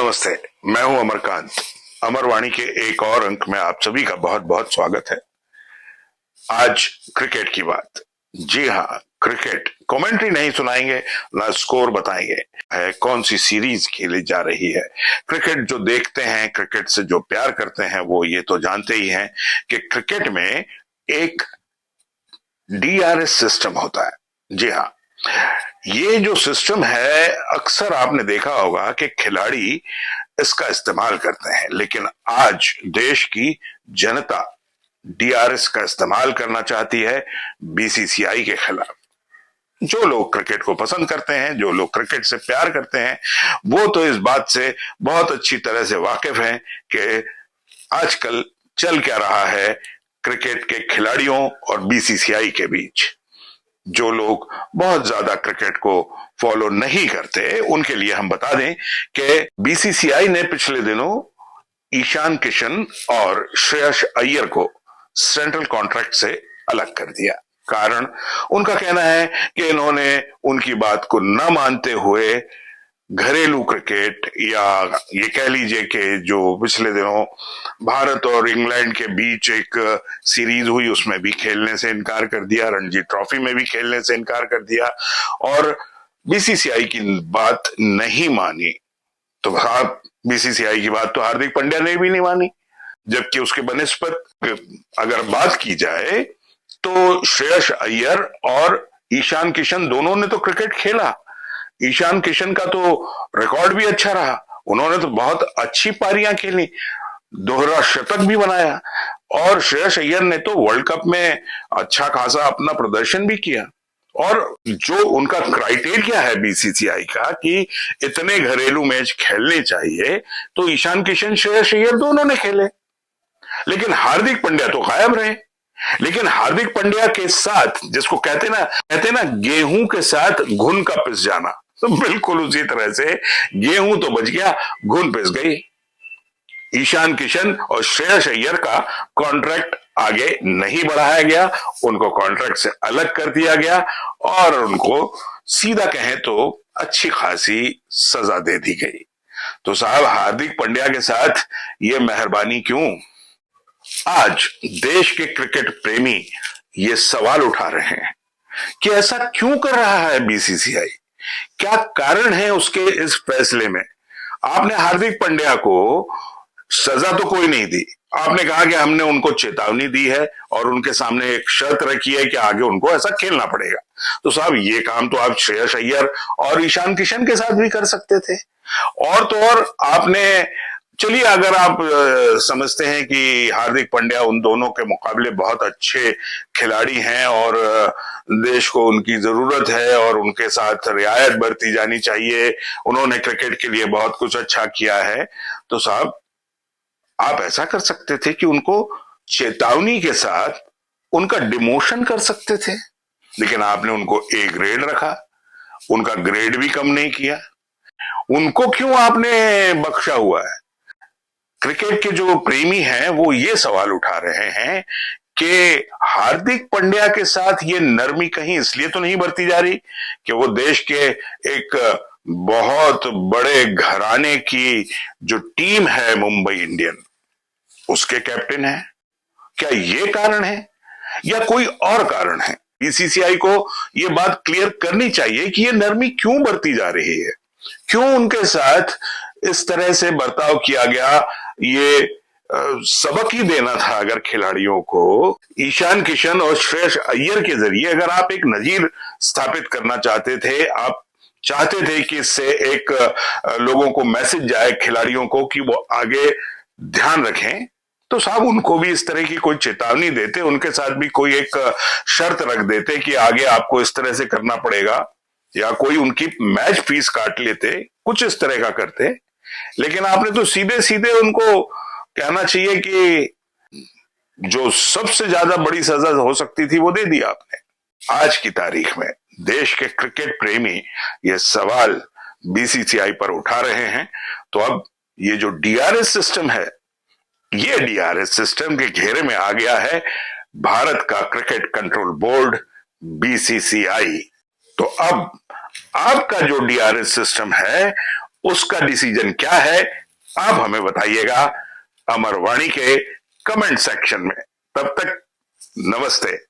नमस्ते। मैं हूं अमरकांत। अमरवाणी के एक और अंक में आप सभी का बहुत बहुत स्वागत है। आज क्रिकेट की बात। जी हाँ, क्रिकेट कमेंट्री नहीं सुनाएंगे, ना स्कोर बताएंगे, है कौन सी सीरीज खेली जा रही है। क्रिकेट जो देखते हैं, क्रिकेट से जो प्यार करते हैं, वो ये तो जानते ही हैं कि क्रिकेट में एक डीआरएस सिस्टम होता है। जी हाँ, ये जो सिस्टम है, अक्सर आपने देखा होगा कि खिलाड़ी इसका इस्तेमाल करते हैं, लेकिन आज देश की जनता डीआरएस का इस्तेमाल करना चाहती है बीसीसीआई के खिलाफ। जो लोग क्रिकेट को पसंद करते हैं, जो लोग क्रिकेट से प्यार करते हैं, वो तो इस बात से बहुत अच्छी तरह से वाकिफ हैं कि आजकल चल क्या रहा है क्रिकेट के खिलाड़ियों और बीसीसीआई के बीच। जो लोग बहुत ज्यादा क्रिकेट को फॉलो नहीं करते, उनके लिए हम बता दें कि बीसीसीआई ने पिछले दिनों ईशान किशन और श्रेयस अय्यर को सेंट्रल कॉन्ट्रैक्ट से अलग कर दिया। कारण उनका कहना है कि इन्होंने उनकी बात को न मानते हुए घरेलू क्रिकेट, या ये कह लीजिए कि जो पिछले दिनों भारत और इंग्लैंड के बीच एक सीरीज हुई, उसमें भी खेलने से इनकार कर दिया, रणजी ट्रॉफी में भी खेलने से इनकार कर दिया और बीसीसीआई की बात नहीं मानी। तो आप बीसीसीआई की बात तो हार्दिक पांड्या ने भी नहीं मानी, जबकि उसके बनिस्पत अगर बात की जाए तो श्रेयस अय्यर और ईशान किशन दोनों ने तो क्रिकेट खेला। ईशान किशन का तो रिकॉर्ड भी अच्छा रहा, उन्होंने तो बहुत अच्छी पारियां खेली, दोहरा शतक भी बनाया, और श्रेयस अय्यर ने तो वर्ल्ड कप में अच्छा खासा अपना प्रदर्शन भी किया। और जो उनका क्राइटेरिया है बीसीसीआई का कि इतने घरेलू मैच खेलने चाहिए, तो ईशान किशन श्रेयस अय्यर दोनों ने खेले, लेकिन हार्दिक पांड्या तो गायब रहे। लेकिन हार्दिक पांड्या के साथ, जिसको कहते ना गेहूं के साथ घुन का पिस जाना, तो बिल्कुल उसी तरह से गेहूं तो बच गया, घुन पिस गई। ईशान किशन और श्रेयस अय्यर का कॉन्ट्रैक्ट आगे नहीं बढ़ाया गया, उनको कॉन्ट्रैक्ट से अलग कर दिया गया और उनको सीधा कहें तो अच्छी खासी सजा दे दी गई। तो साहब, हार्दिक पांड्या के साथ ये मेहरबानी क्यों? आज देश के क्रिकेट प्रेमी ये सवाल उठा रहे हैं कि ऐसा क्यों कर रहा है बीसीसीआई, क्या कारण है उसके इस फैसले में। आपने हार्दिक पांड्या को सजा तो कोई नहीं दी, आपने कहा कि हमने उनको चेतावनी दी है और उनके सामने एक शर्त रखी है कि आगे उनको ऐसा खेलना पड़ेगा। तो साहब, ये काम तो आप श्रेयस अय्यर और ईशान किशन के साथ भी कर सकते थे। और तो और आपने, चलिए अगर आप समझते हैं कि हार्दिक पांड्या उन दोनों के मुकाबले बहुत अच्छे खिलाड़ी हैं और देश को उनकी जरूरत है और उनके साथ रियायत बरती जानी चाहिए, उन्होंने क्रिकेट के लिए बहुत कुछ अच्छा किया है, तो साहब आप ऐसा कर सकते थे कि उनको चेतावनी के साथ उनका डिमोशन कर सकते थे। लेकिन आपने उनको ए ग्रेड रखा, उनका ग्रेड भी कम नहीं किया। उनको क्यों आपने बख्शा हुआ है? क्रिकेट के जो प्रेमी हैं वो ये सवाल उठा रहे हैं कि हार्दिक पांड्या के साथ ये नरमी कहीं इसलिए तो नहीं बरती जा रही कि वो देश के एक बहुत बड़े घराने की जो टीम है मुंबई इंडियन, उसके कैप्टन है? क्या ये कारण है या कोई और कारण है? बीसीसीआई को ये बात क्लियर करनी चाहिए कि ये नरमी क्यों बरती जा रही है, क्यों उनके साथ इस तरह से बर्ताव किया गया। ये सबक ही देना था अगर खिलाड़ियों को। ईशान किशन और श्रेयस अय्यर के जरिए अगर आप एक नजीर स्थापित करना चाहते थे, आप चाहते थे कि इससे एक लोगों को मैसेज जाए खिलाड़ियों को कि वो आगे ध्यान रखें, तो साहब उनको भी इस तरह की कोई चेतावनी देते, उनके साथ भी कोई एक शर्त रख देते कि आगे आपको इस तरह से करना पड़ेगा, या कोई उनकी मैच फीस काट लेते, कुछ इस तरह का करते। लेकिन आपने तो सीधे सीधे उनको कहना चाहिए कि जो सबसे ज्यादा बड़ी सजा हो सकती थी वो दे दी आपने। आज की तारीख में देश के क्रिकेट प्रेमी ये सवाल बीसीसीआई पर उठा रहे हैं, तो अब ये जो डीआरएस सिस्टम है, ये डीआरएस सिस्टम के घेरे में आ गया है भारत का क्रिकेट कंट्रोल बोर्ड बीसीसीआई। तो अब आपका जो डीआरएस सिस्टम है उसका डिसीजन क्या है आप हमें बताइएगा अमरवाणी के कमेंट सेक्शन में। तब तक नमस्ते।